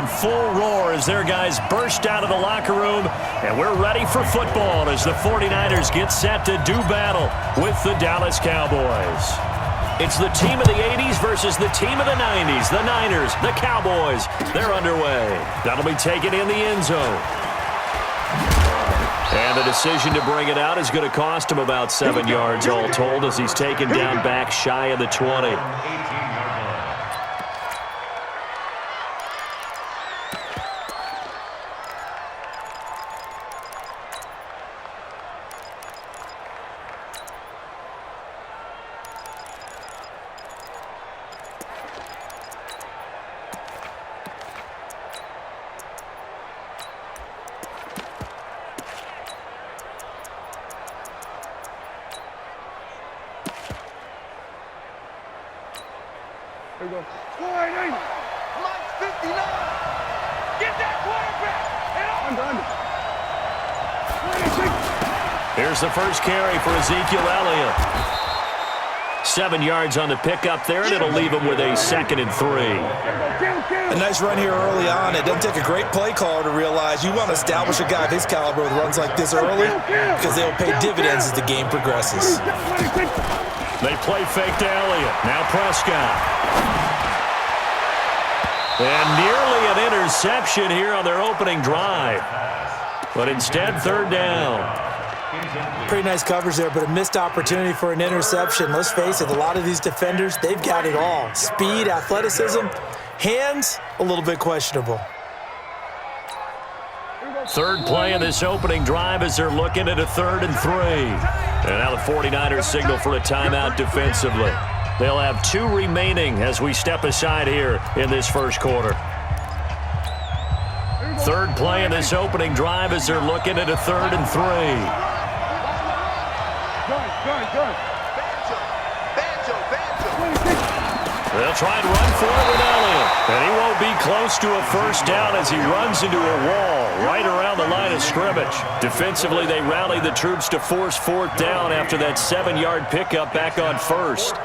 in full roar as their guys burst out of the locker room. And we're ready for football as the 49ers get set to do battle with the Dallas Cowboys. It's the team of the 80s versus the team of the 90s. The Niners, the Cowboys, they're underway. That'll be taken in the end zone. And the decision to bring it out is going to cost him about 7 yards all told as he's taken down back shy of the 20. There we go. Sliding. Line 59. Get that quarterback. And Here's the first carry for Ezekiel Elliott. 7 yards on the pickup there, and it'll leave him with a 2nd and 3. A nice run here early on. It doesn't take a great play caller to realize you want to establish a guy of his caliber with runs like this early because they'll pay dividends as the game progresses. They play fake to Elliott. Now Prescott. And nearly an interception here on their opening drive. But instead, 3rd down. Pretty nice coverage there, but a missed opportunity for an interception. Let's face it, a lot of these defenders, they've got it all. Speed, athleticism, hands, a little bit questionable. 3rd play of this opening drive as they're looking at a 3rd and 3. And now the 49ers signal for a timeout defensively. They'll have 2 remaining as we step aside here in this first quarter. 3rd play of this opening drive as they're looking at a 3rd and 3. They'll try and run for it with Elliott. And he won't be close to a first down as he runs into a wall right around the line of scrimmage. Defensively, they rally the troops to force 4th down after that 7-yard pickup back on 1st.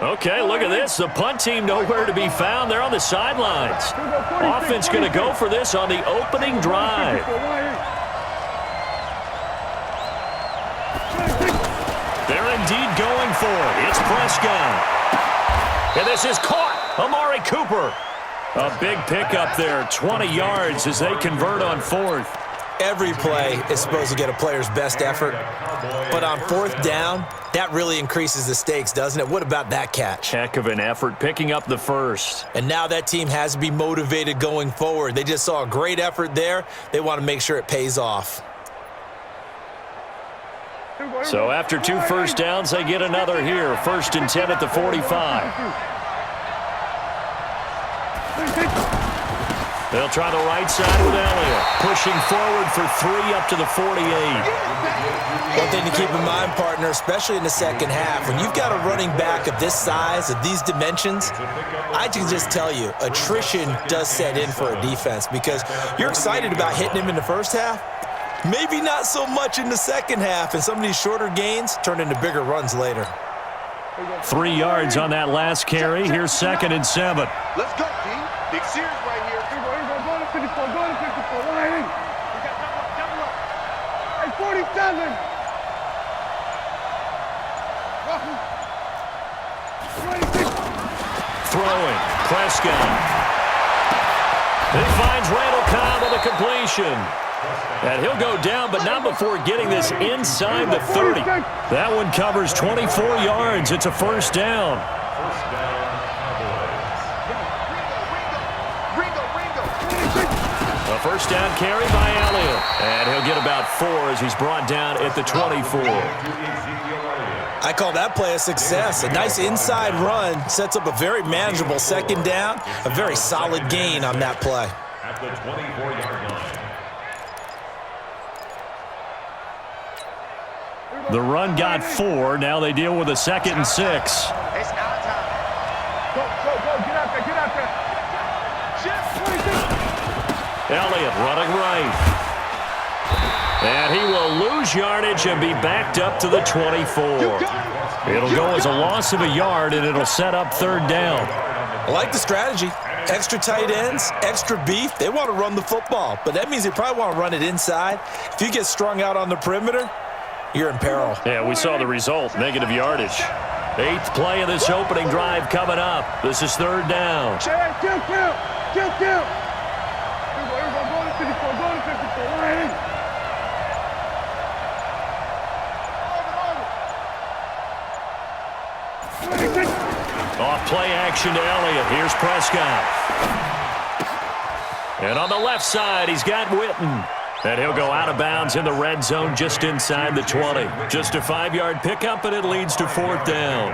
Okay, look at this. The punt team nowhere to be found. They're on the sidelines. Offense going to go for this on the opening drive. They're indeed going for it. It's Prescott. And this is caught. Amari Cooper. A big pickup there. 20 yards as they convert on 4th. Every play is supposed to get a player's best effort. But on 4th down, that really increases the stakes, doesn't it? What about that catch? Heck of an effort picking up the first. And now that team has to be motivated going forward. They just saw a great effort there. They want to make sure it pays off. So after 2 first downs, they get another here. 1st and 10 at the 45. They'll try the right side with Elliott. Pushing forward for 3 up to the 48. One thing to keep in mind, partner, especially in the second half, when you've got a running back of this size, of these dimensions, I can just tell you, attrition does set in for a defense because you're excited about hitting him in the first half. Maybe not so much in the second half, and some of these shorter gains turn into bigger runs later. 3 yards on that last carry. Here's 2nd and 7. let's go, team. Big series right here. Go to 54. Go to 54. 47. Throwing. Prescott. He finds Randall Cobb with a completion. And he'll go down, but not before getting this inside the 30. That one covers 24 yards. It's a 1st down. A 1st down carry by Elliott. And he'll get about 4 as he's brought down at the 24. I call that play a success. A nice inside run sets up a very manageable 2nd down. A very solid gain on that play. At the 24-yard line. The run got 4. Now they deal with a 2nd and 6. It's our time. Go. Get out there. Elliott running right. And he will lose lose yardage and be backed up to the 24. It'll go as a loss of a yard, and it'll set up third down. I like the strategy. Extra tight ends, extra beef. They want to run the football, but that means they probably want to run it inside. If you get strung out on the perimeter, you're in peril. Yeah, we saw the result, negative yardage. 8th play of this opening drive coming up. This is third down. Off play action to Elliott. Here's Prescott. And on the left side, he's got Witten. And he'll go out of bounds in the red zone just inside the 20. Just a 5-yard pickup, and it leads to fourth down.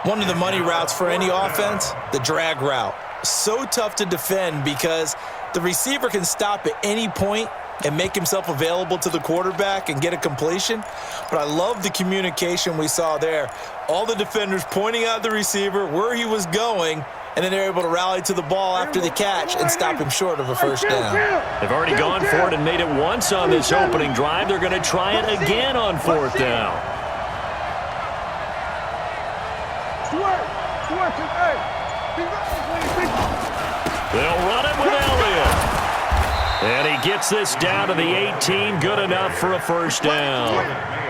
One of the money routes for any offense, the drag route. So tough to defend because the receiver can stop at any point and make himself available to the quarterback and get a completion. But I love the communication we saw there. All the defenders pointing out the receiver, where he was going, and then they're able to rally to the ball after the catch and stop him short of a first down. They've already gone for it and made it once on this opening drive. They're going to try it again on fourth down. They'll run it with Elliott. And he gets this down to the 18, good enough for a first down.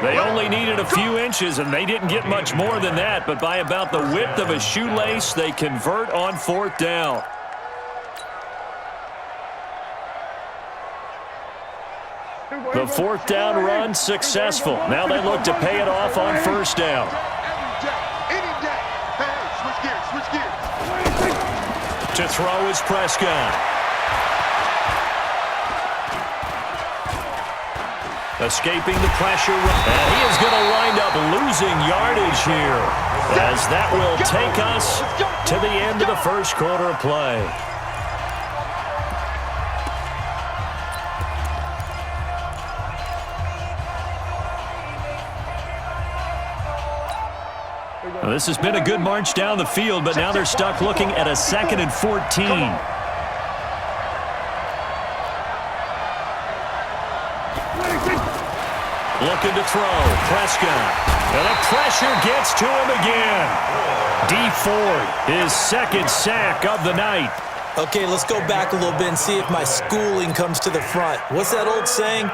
They only needed a few inches, and they didn't get much more than that, but by about the width of a shoelace, they convert on fourth down. The fourth down run successful. Now they look to pay it off on first down. To throw is Prescott. Escaping the pressure, and he is going to wind up losing yardage here, as that will take us to the end of the first quarter of play. Now, this has been a good march down the field, but now they're stuck looking at a 2nd and 14. Looking to throw, Prescott. And the pressure gets to him again. D Ford, his 2nd sack of the night. Okay, let's go back a little bit and see if my schooling comes to the front. What's that old saying?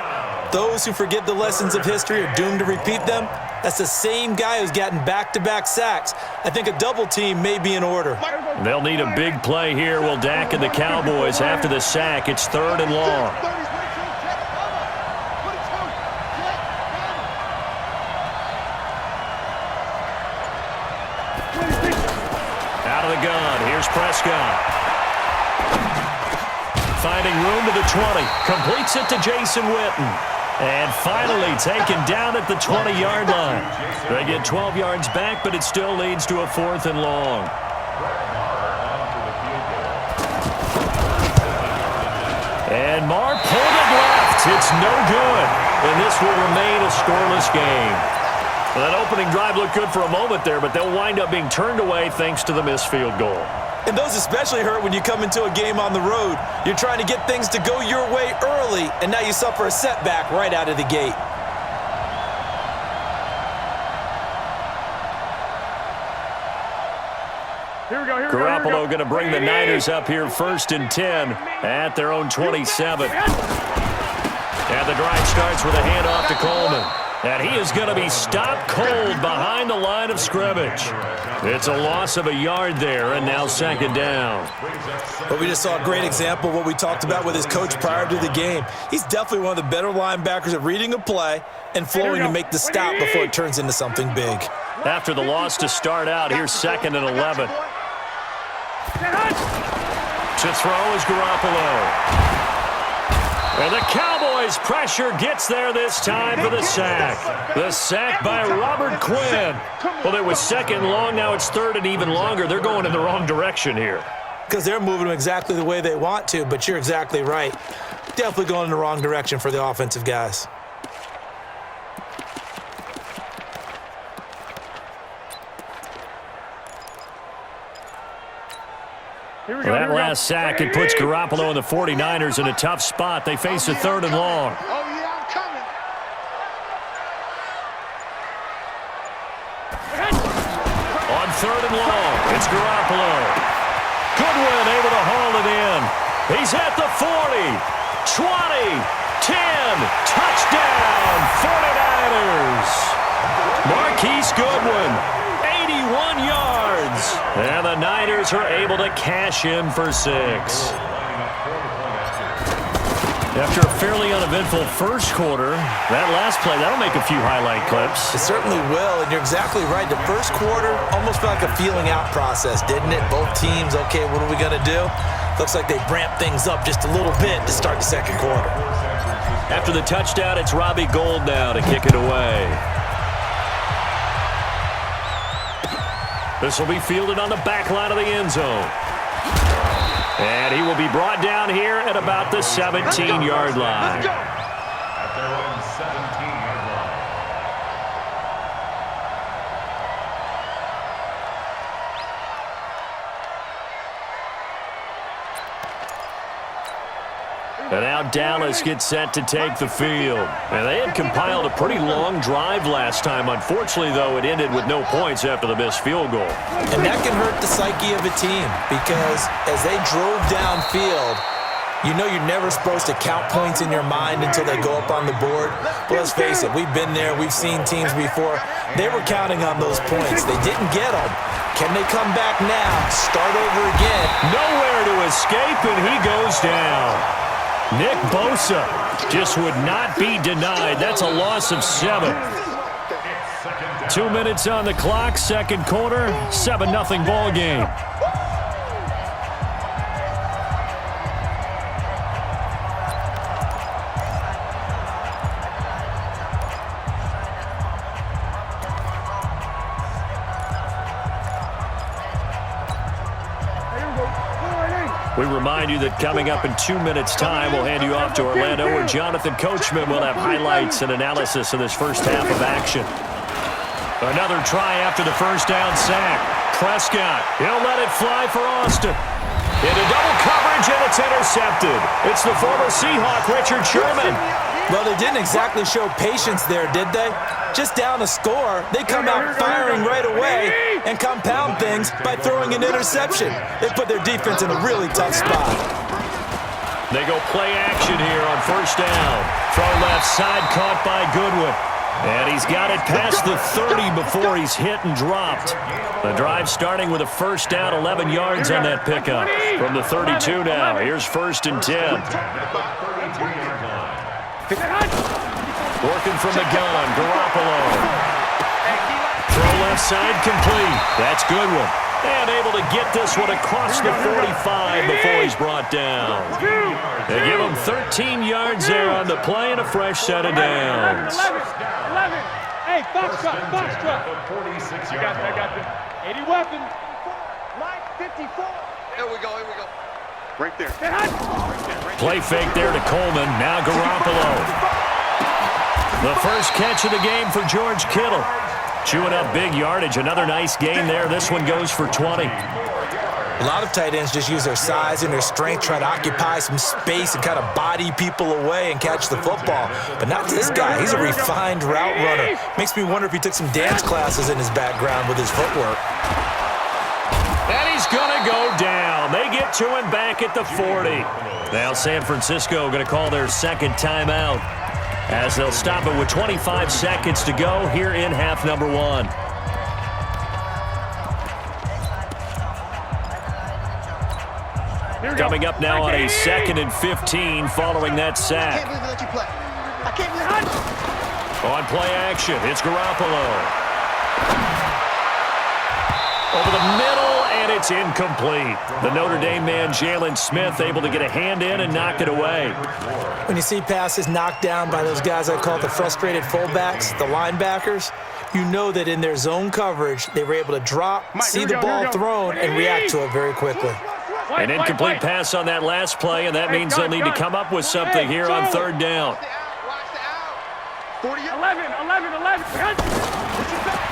Those who forget the lessons of history are doomed to repeat them. That's the same guy who's gotten back-to-back sacks. I think a double team may be in order. They'll need a big play here. Will Dak and the Cowboys after the sack. It's 3rd and long. Prescott. Finding room to the 20. Completes it to Jason Witten. And finally taken down at the 20-yard line. They get 12 yards back, but it still leads to a 4th and long. And Marr pulled it left. It's no good. And this will remain a scoreless game. Well, that opening drive looked good for a moment there, but they'll wind up being turned away thanks to the missed field goal. And those especially hurt when you come into a game on the road. You're trying to get things to go your way early, and now you suffer a setback right out of the gate. Garoppolo going to bring the Niners up here 1st and 10 at their own 27. And the drive starts with a handoff to Coleman. And he is going to be stopped cold behind the line of scrimmage. It's a loss of a yard there, and now 2nd down. But we just saw a great example of what we talked about with his coach prior to the game. He's definitely one of the better linebackers at reading a play and flowing to make the stop before it turns into something big. After the loss to start out, here's 2nd and 11. To throw is Garoppolo. And the Cowboys' pressure gets there this time for the sack. The sack by Robert Quinn. Well, it was 2nd long. Now it's 3rd and even longer. They're going in the wrong direction here. Because they're moving them exactly the way they want to, but you're exactly right. Definitely going in the wrong direction for the offensive guys. Well, that last sack, it puts Garoppolo and the 49ers in a tough spot. They face a 3rd and long. On third and long, it's Garoppolo. Goodwin able to haul it in. He's at the 40, 20, 10, touchdown, 49ers. Marquise Goodwin, 81 yards. And the Niners are able to cash in for 6. After a fairly uneventful first quarter, that last play, that'll make a few highlight clips. It certainly will, and you're exactly right. The first quarter almost felt like a feeling-out process, didn't it? Both teams, okay, what are we going to do? Looks like they ramped things up just a little bit to start the second quarter. After the touchdown, it's Robbie Gould now to kick it away. This will be fielded on the back line of the end zone. And he will be brought down here at about the 17-yard line. At their own 17-yard line. And now Dallas gets set to take the field. And they had compiled a pretty long drive last time. Unfortunately, though, it ended with no points after the missed field goal. And that can hurt the psyche of a team because as they drove downfield, you know you're never supposed to count points in your mind until they go up on the board. But let's face it, we've been there. We've seen teams before. They were counting on those points. They didn't get them. Can they come back now, start over again? Nowhere to escape, and he goes down. Nick Bosa just would not be denied. That's a loss of 7. 2 minutes on the clock, second quarter, 7-0 ball game. We remind you that coming up in 2 minutes' time, we'll hand you off to Orlando, where Jonathan Coachman will have highlights and analysis of this first half of action. Another try after the first down sack. Prescott, he'll let it fly for Austin. Into double coverage, and it's intercepted. It's the former Seahawk, Richard Sherman. Well, they didn't exactly show patience there, did they? Just down a score, they come out firing right away and compound things by throwing an interception. They put their defense in a really tough spot. They go play action here on first down. Throw left side, caught by Goodwin. And he's got it past the 30 before he's hit and dropped. The drive starting with a first down, 11 yards on that pickup. From the 32 now, here's first and 10. Working from the gun, Garoppolo. Throw left side complete. That's Goodwin. And able to get this one across the 45 before he's brought down. They give him 13 yards there on the play and a fresh set of downs. 11. Hey, box truck. I got this. 80 weapon. Line 54. Here we go. Right there. Play fake there to Coleman. Now Garoppolo. The first catch of the game for George Kittle. Chewing up big yardage. Another nice gain there. This one goes for 20. A lot of tight ends just use their size and their strength, try to occupy some space and kind of body people away and catch the football. But not this guy. He's a refined route runner. Makes me wonder if he took some dance classes in his background with his footwork. And he's going to go down. They get to him back at the 40. Now San Francisco going to call their second timeout, as they'll stop it with 25 seconds to go here in half number 1. Coming up now on a 2nd and 15 following that sack. On play action, it's Garoppolo. Over the middle, and it's incomplete. The Notre Dame man, Jalen Smith, able to get a hand in and knock it away. When you see passes knocked down by those guys I call the frustrated fullbacks, the linebackers, you know that in their zone coverage, they were able to drop, see the ball thrown, and react to it very quickly. An incomplete pass on that last play, and that means they'll need to come up with something here on third down. 11.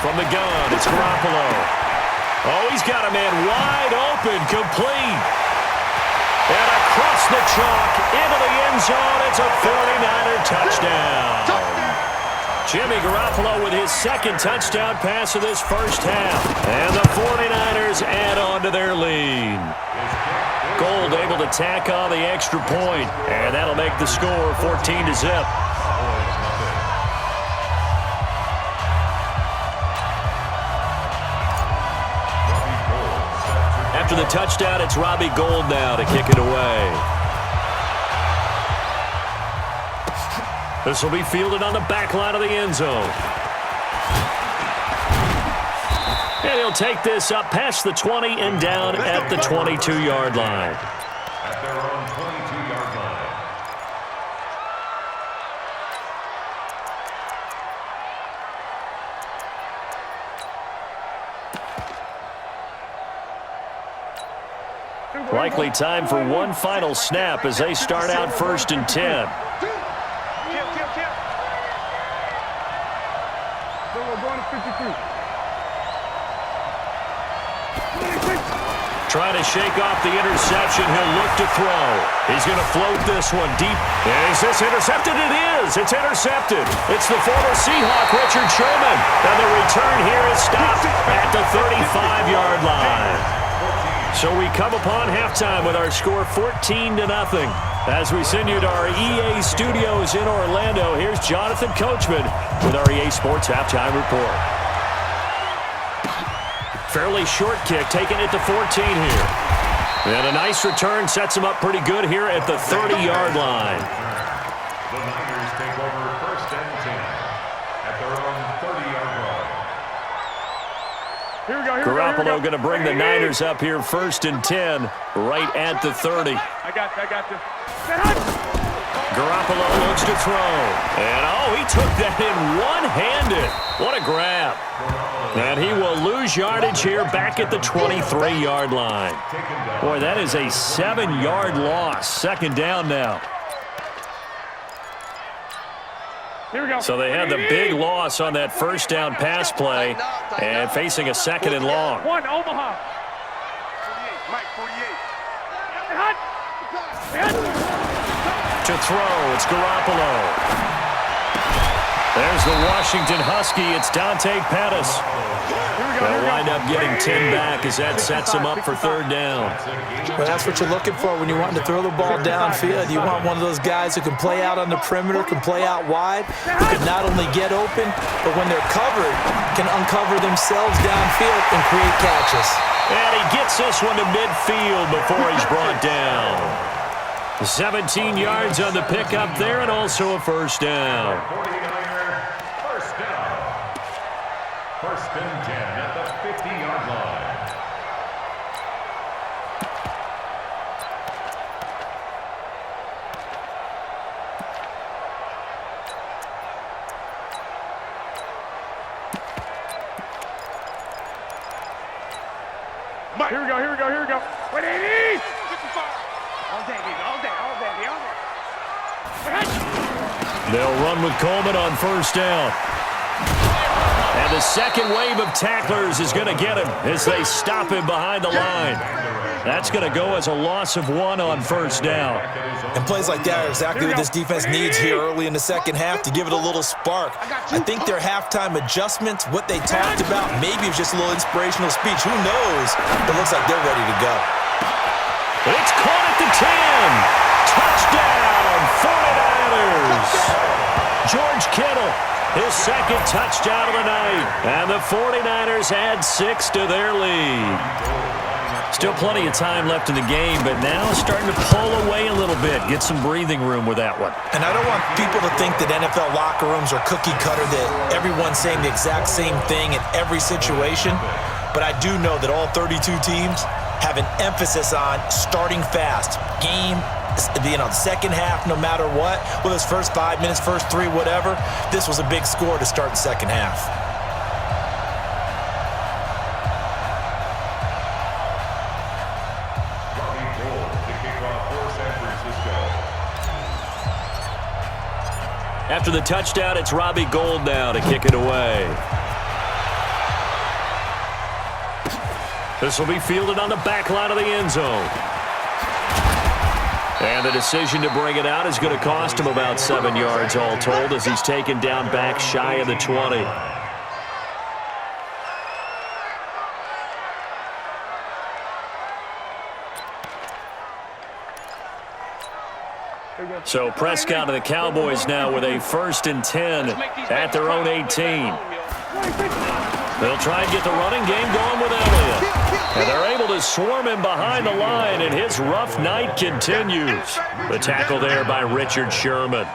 From the gun, it's Garoppolo. Oh, he's got a man wide open, complete. And across the chalk, into the end zone, it's a 49er touchdown. Jimmy Garoppolo with his second touchdown pass of this first half. And the 49ers add on to their lead. Gold able to tack on the extra point, and that'll make the score 14-0. After the touchdown, it's Robbie Gould now to kick it away. This will be fielded on the back line of the end zone. And he'll take this up past the 20 and down at the 22-yard line. At their own 22-yard line. Likely time for one final snap as they start out 1st and 10. Trying to shake off the interception. He'll look to throw. He's going to float this one deep. Is this intercepted? It is. It's intercepted. It's the former Seahawk, Richard Sherman. And the return here is stopped at the 35-yard line. So we come upon halftime with our score 14-0. As we send you to our EA studios in Orlando, here's Jonathan Coachman with our EA Sports Halftime Report. Fairly short kick, taking it to 14 here. And a nice return sets him up pretty good here at the 30-yard line. The Niners take over 1st and 10 at their own 30-yard line. Here we go. Garoppolo going to bring the Niners up here 1st and 10 right at the 30. I got you. Garoppolo looks to throw. And, he took that in one-handed. What a grab. And he will lose yardage here back at the 23-yard line. Boy, that is a 7-yard loss. 2nd down now. Here we go. So they had the big loss on that 1st down pass play and facing a 2nd and long. One, Omaha. 48. Mike, 48. To throw, it's Garoppolo. There's the Washington Husky. It's Dante Pettis. They'll wind up getting 10 back as that sets him up for 3rd down. Well, that's what you're looking for when you want to throw the ball downfield. You want one of those guys who can play out on the perimeter, can play out wide, who can not only get open, but when they're covered, can uncover themselves downfield and create catches. And he gets this one to midfield before he's brought down. 17 yards on the pickup there and also a 1st down. 1st down. 1st and 10 at the 50-yard line. Here we go. 180. All day. They'll run with Coleman on 1st down. And the second wave of tacklers is going to get him as they stop him behind the line. That's going to go as a loss of 1 on 1st down. And plays like that are exactly what this defense needs here early in the 2nd half to give it a little spark. I think their halftime adjustments, what they talked about, maybe it was just a little inspirational speech. Who knows? But it looks like they're ready to go. It's caught at the 10. Touchdown, 49ers. George Kittle, his 2nd touchdown of the night. And the 49ers add 6 to their lead. Still plenty of time left in the game, but now starting to pull away a little bit. Get some breathing room with that one. And I don't want people to think that NFL locker rooms are cookie cutter, that everyone's saying the exact same thing in every situation. But I do know that all 32 teams have an emphasis on starting fast. Game, the 2nd half, no matter what, whether it's first 5 minutes, first 3, whatever, this was a big score to start the 2nd half. Robbie Gould to kick off for San Francisco. After the touchdown, it's Robbie Gould now to kick it away. This will be fielded on the back line of the end zone. And the decision to bring it out is going to cost him about 7 yards all told as he's taken down back shy of the 20. So Prescott and the Cowboys now with a 1st and 10 at their own 18. They'll try and get the running game going with Elliott. And they're able to swarm him behind the line, and his rough night continues. The tackle there by Richard Sherman.